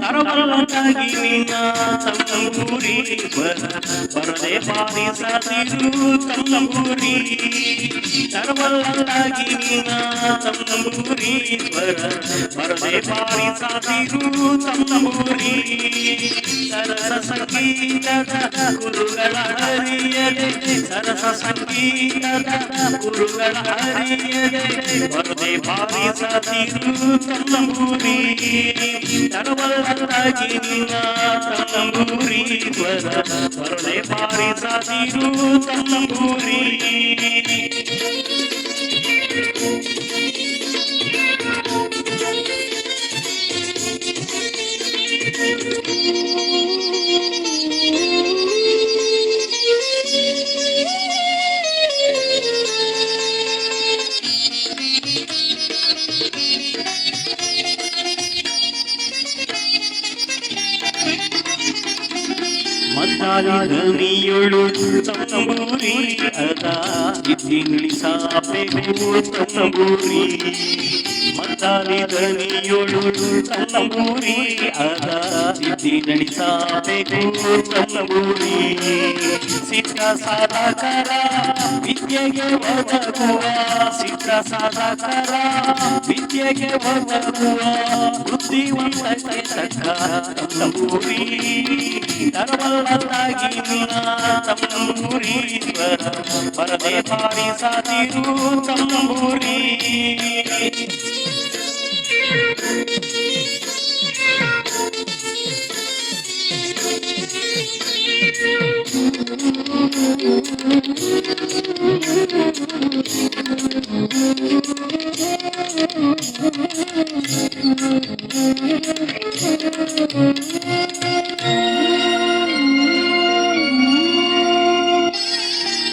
ತರಬಲ್ಲದಾಗಿ ನಿನ್ನ ತಂಬೂರಿ ಬರದೆ ಬಾರಿಸದಿರು ತಂಬೂರಿ ತರಬಲ್ಲದಾಗಿ ನಿನ್ನ ತಂಬೂರಿ ಬರದೆ ಬಾರಿಸದಿರು ತಂಬೂರಿ ಸರಸ ಸಂಗೀತದ ಗುರುಗಳ ಹರಿಯದೆ ಸರಸ ಸಂಗೀತದ ಗುರುಗಳ ಹರಿಯದೆ ಬರದೆ ಬಾರಿಸದಿರು ತಂಬೂರಿ ತರಬಲ್ಲದಾಗಿ ನಿನ್ನ ತಂಬೂರಿ ಬರದೆ ಬಾರಿಸದಿರು ತಂಬೂರಿ ಮದ್ದಾಲಿದನಿಯೊಳು ತಂಬೂರಿ ಅದ ಇಲ್ಲಿಳಿಸಬೇಕು ತಂಬೂರಿ ಮದ್ದಾಲಿದನಿಯೊಳು ತಂಬೂರಿ ಅದ ಇಲ್ಲಿಳಿಸಬೇಕು ತಂಬೂರಿ ಸಿದ್ಧ ಸಾಧಕರ ವಿದ್ಯೆಗೆ ಒದಗುವ ಸಿದ್ಧ ಸಾಧಕರ ವಿದ್ಯೆಗೆ ಒದಗುವ ಬುದ್ಧಿವಂತಕ್ಕೆ ತಕ್ಕ ತಂಬೂರಿ ತರಬಲ್ಲದಾಗಿ ನಿನ್ನ ತಂಬೂರಿ ಬರದೆ ಬಾರಿಸದಿರು ತಂಬೂರಿ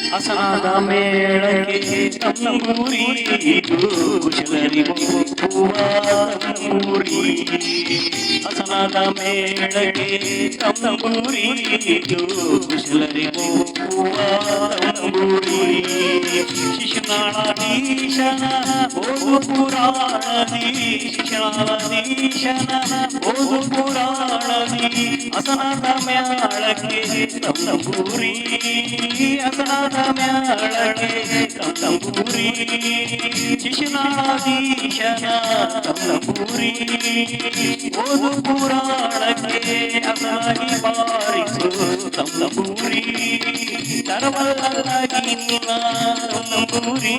ಹಸನಾದ ಮೇಳಕ್ಕೆ ತಂಬೂರಿ ಕುಶಲರಿ ಒಪ್ಪುವ ತಂಬೂರಿ ಹಸನಾದ ಮೇಳಕ್ಕೆ ತಂಬೂರಿ ಕುಶಲರಿ ಒಪ್ಪುವ ತಂಬೂರಿ ಶಿಶುನಾಳಾಧೀಶನ ಓದು ಪುರಾಣದಿ ಶಿಶುನಾಳಾಧೀಶನ ಓದು ಪುರಾಣದಿ ಹಸನಾದ ಮೇಳಕ್ಕೆ ತಂಬೂರಿ ಹಸನಾದ ಮೇಳಕ್ಕೆ ತಂಬೂರಿ ಶಿಶುನಾಳಾಧೀಶನ ತಂಬೂರಿ ಓದು ಪುರಾಣಕ್ಕೆ ಅಸಾಗಿ ಬಾರಿಸು ತಂಬೂರಿ ತರಬಲ್ಲದಾಗಿ ನಿನ್ನ ತಂಬೂರಿ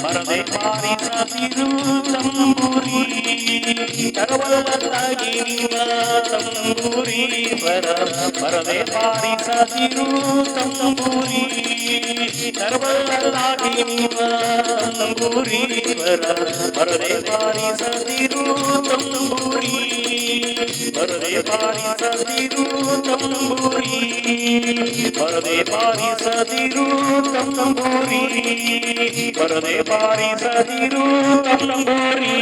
ಬರದೆ ಬಾರಿಸದಿರು ತಂಬೂರಿ ತರಬಲ್ಲದಾಗಿ ನಿನ್ನ ತಂಬೂರಿ ಬರದೆ ಬಾರಿಸದಿರು ತಂಬೂರಿ ತರಬಲ್ಲದಾಗಿ ನಿನ್ನ ತಂಬೂರಿ ಬರದೆ ಬಾರಿಸದಿರು ತಂಬೂರಿ ಬರದೆ ಬಾರಿಸದಿರು ತಂಬೂರಿ ಬರದೆ ಬಾರಿಸದಿರು ತಂಬೂರಿ ಬರದೆ ಬಾರಿಸದಿರು ತಂಬೂರಿ